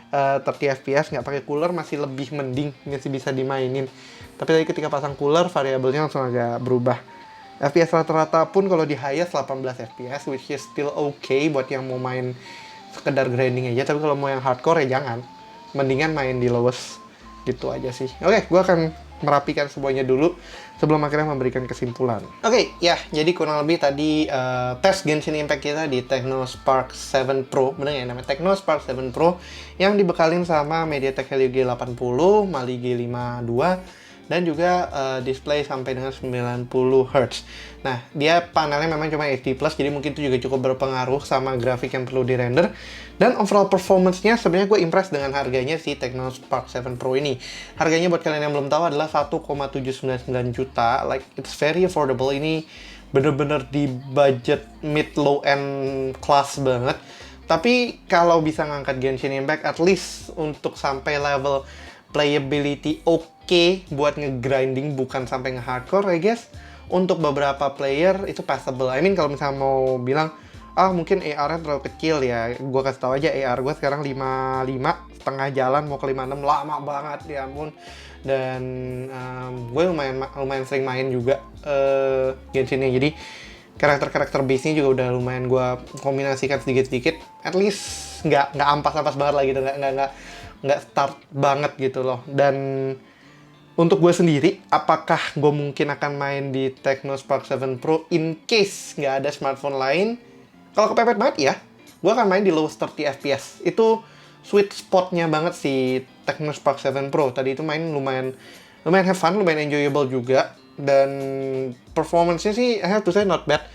30 fps, nggak pakai cooler masih lebih mending, masih bisa dimainin. Tapi tadi ketika pasang cooler, variabelnya langsung agak berubah. FPS rata-rata pun kalau di highest 18 fps, which is still okay buat yang mau main sekedar grinding aja. Tapi kalau mau yang hardcore ya jangan. Mendingan main di lowest. Gitu aja sih. Oke, gue akan merapikan semuanya dulu sebelum akhirnya memberikan kesimpulan. Oke, ya, jadi kurang lebih tadi tes Genshin Impact kita di Tecno Spark 7 Pro, bener ya namanya Tecno Spark 7 Pro, yang dibekalin sama MediaTek Helio G80, Mali G52, dan juga display sampai dengan 90 Hz. Nah, dia panelnya memang cuma HD+, jadi mungkin itu juga cukup berpengaruh sama grafik yang perlu di-render. Dan overall performance-nya sebenarnya gue impressed dengan harganya si Tecno Spark 7 Pro ini. Harganya buat kalian yang belum tahu adalah 1,799 juta, like it's very affordable. Ini bener-bener di budget mid-low end class banget. Tapi kalau bisa ngangkat Genshin Impact, at least untuk sampai level playability oke buat nge-grinding, bukan sampai nge-hardcore, I guess. Untuk beberapa player itu passable. I mean, kalau misalnya mau bilang, mungkin AR-nya terlalu kecil ya, gue kasih tau aja AR gue sekarang 55, setengah jalan mau ke 56, lama banget, ya ampun. Dan gue lumayan sering main juga Genshin-nya, jadi karakter-karakter base-nya juga udah lumayan gue kombinasikan sedikit-sedikit. At least nggak ampas-ampas banget lah gitu, nggak start banget gitu loh. Dan untuk gue sendiri, apakah gue mungkin akan main di Tecno Spark 7 Pro in case nggak ada smartphone lain? Kalau kepepet banget ya, gue akan main di lowest 30 fps. Itu sweet spotnya banget si Tecno Spark 7 Pro. Tadi itu main lumayan have fun, lumayan enjoyable juga. Dan performance-nya sih, I have to say not bad.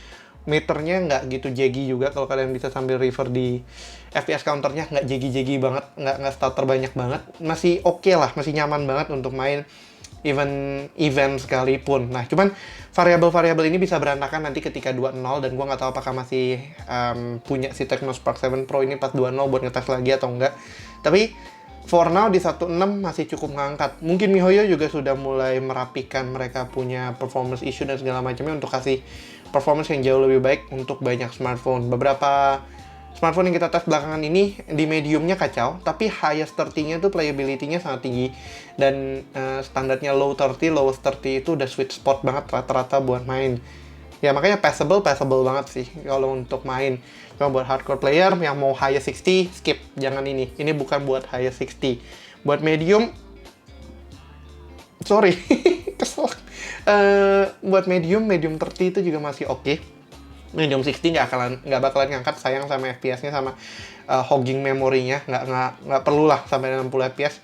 Meternya nggak gitu jaggy juga, kalau kalian bisa sambil refer di FPS counternya, nggak jaggy banget, nggak stutter banyak banget. Masih oke lah, masih nyaman banget untuk main event sekalipun. Nah, cuman variabel-variabel ini bisa berantakan nanti ketika 2.0, dan gue nggak tahu apakah masih punya si Tecno Spark 7 Pro ini pas 2.0 buat ngetes lagi atau enggak. Tapi for now di 1.6 masih cukup ngangkat. Mungkin MiHoYo juga sudah mulai merapikan mereka punya performance issue dan segala macamnya untuk kasih performance yang jauh lebih baik untuk banyak smartphone. Beberapa smartphone yang kita tes belakangan ini di mediumnya kacau, tapi highest 30-nya tuh playability-nya sangat tinggi. Dan standarnya low 30, lowest 30 itu udah sweet spot banget rata-rata buat main. Ya makanya passable banget sih kalau untuk main. Cuma buat hardcore player yang mau highest 60, skip, jangan ini. Ini bukan buat highest 60. Buat medium, sorry, kesel. Buat medium 30 itu juga masih oke. Medium 60 nggak bakalan ngangkat, sayang sama FPS-nya sama hogging memorinya, nggak perlu lah sampai 60 FPS.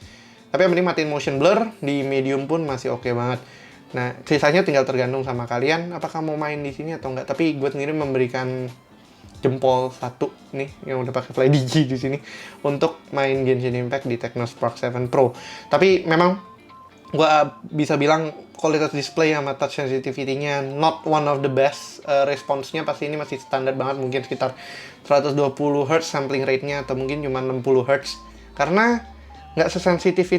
Tapi yang penting matiin motion blur, di medium pun masih oke banget. Nah, sisanya tinggal tergantung sama kalian apakah mau main di sini atau enggak. Tapi gue sendiri memberikan jempol 1 nih yang udah pakai FlyDigi di sini untuk main Genshin Impact di Tecno Spark 7 Pro. Tapi memang gue bisa bilang kualitas display sama touch sensitivity-nya not one of the best. Responsnya pasti ini masih standar banget, mungkin sekitar 120 Hz sampling rate-nya atau mungkin cuma 60 Hz. Karena nggak sesensitif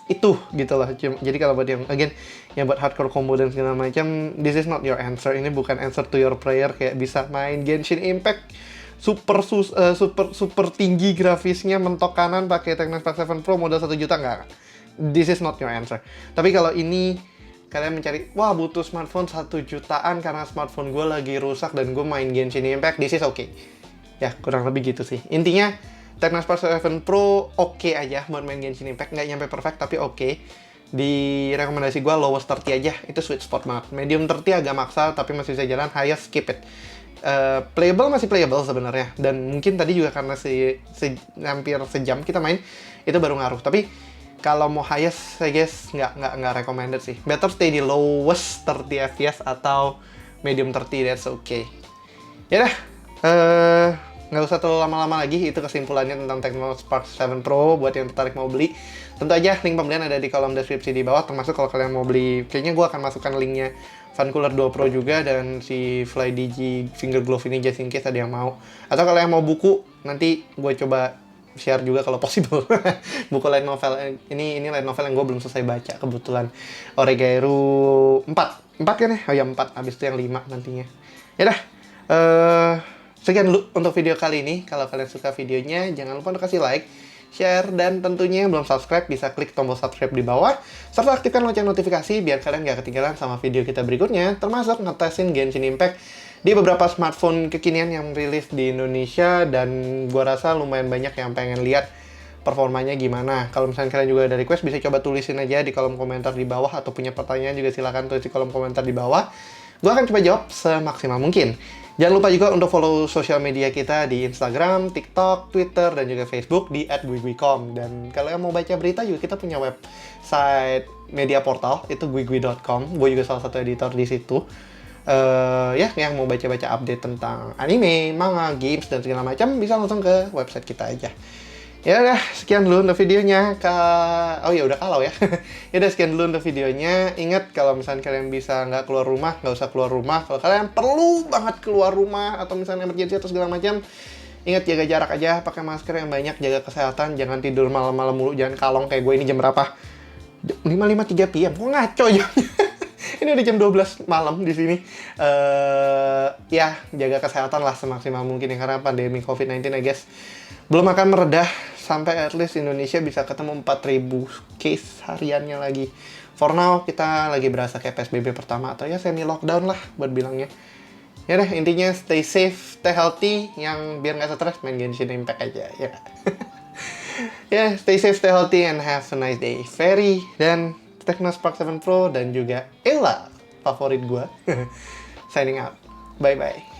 itu gitu loh. Jadi kalau buat yang yang buat hardcore combo dan segala macam, this is not your answer. Ini bukan answer to your prayer kayak bisa main Genshin Impact super tinggi grafisnya, mentok kanan pakai Tecno Spark 7 Pro modal 1 juta, nggak. This is not your answer. Tapi kalau ini kalian mencari, wah butuh smartphone 1 jutaan karena smartphone gue lagi rusak dan gue main Genshin Impact, this is okay. Ya, kurang lebih gitu sih. Intinya, Technospark 7 Pro oke aja buat main Genshin Impact, nggak nyampe perfect tapi oke. Di rekomendasi gue lowest 30 aja, itu sweet spot banget. Medium 30 agak maksa tapi masih bisa jalan, highest skip it. Playable masih playable sebenarnya, dan mungkin tadi juga karena hampir sejam kita main itu baru ngaruh. Tapi kalau mau highest, I guess nggak recommended sih. Better stay di lowest 30 fps atau medium 30, that's okay. Ya dah, nggak usah terlalu lama-lama lagi, itu kesimpulannya tentang Technospark 7 Pro buat yang tertarik mau beli. Tentu aja link pembelian ada di kolom deskripsi di bawah, termasuk kalau kalian mau beli, kayaknya gue akan masukkan linknya Vancooler 2 Pro juga dan si FlyDigi Finger Glove ini just in case ada yang mau. Atau kalau yang mau buku, nanti gue coba share juga kalau possible. Buku light novel, ini light novel yang gue belum selesai baca kebetulan. Oregairu 4 kan ya? Oh ya 4, habis itu yang 5 nantinya. Ya dah, sekian dulu untuk video kali ini. Kalau kalian suka videonya, jangan lupa untuk kasih like, share, dan tentunya yang belum subscribe bisa klik tombol subscribe di bawah, serta aktifkan lonceng notifikasi biar kalian gak ketinggalan sama video kita berikutnya, termasuk ngetesin Genshin Impact di beberapa smartphone kekinian yang rilis di Indonesia, dan gua rasa lumayan banyak yang pengen lihat performanya gimana. Kalau misalnya kalian juga ada request, bisa coba tulisin aja di kolom komentar di bawah, atau punya pertanyaan juga silahkan tulis di kolom komentar di bawah. Gua akan coba jawab semaksimal mungkin. Jangan lupa juga untuk follow sosial media kita di Instagram, TikTok, Twitter, dan juga Facebook di @guigui.com. Dan kalau yang mau baca berita juga kita punya website media portal, itu guigui.com. Gue juga salah satu editor di situ. Ya, yang mau baca-baca update tentang anime, manga, games, dan segala macam bisa langsung ke website kita aja. Ya udah, sekian dulu untuk videonya. Oh ya udah kalau ya. Ya udah, sekian dulu untuk videonya. Ingat kalau misalnya kalian bisa nggak keluar rumah, nggak usah keluar rumah. Kalau kalian perlu banget keluar rumah atau misalnya emergency atau segala macam, ingat jaga jarak aja, pakai masker yang banyak, jaga kesehatan, jangan tidur malam-malam mulu, jangan kalong kayak gue ini. Jam berapa? 5:53 PM. Kok ngaco ya? Ini udah jam 12 malam di sini. Ya, jaga kesehatan lah semaksimal mungkin ya, karena pandemi COVID-19 I guess belum akan meredah sampai at least Indonesia bisa ketemu 4.000 case hariannya lagi. For now, kita lagi berasa kayak PSBB pertama atau ya semi lockdown lah buat bilangnya. Ya deh, intinya stay safe, stay healthy, yang biar nggak stres main Genshin Impact aja, ya. Ya, stay safe, stay healthy, and have a nice day. Ferry dan Technospark 7 Pro dan juga Ella, favorit gue. Signing out. Bye-bye.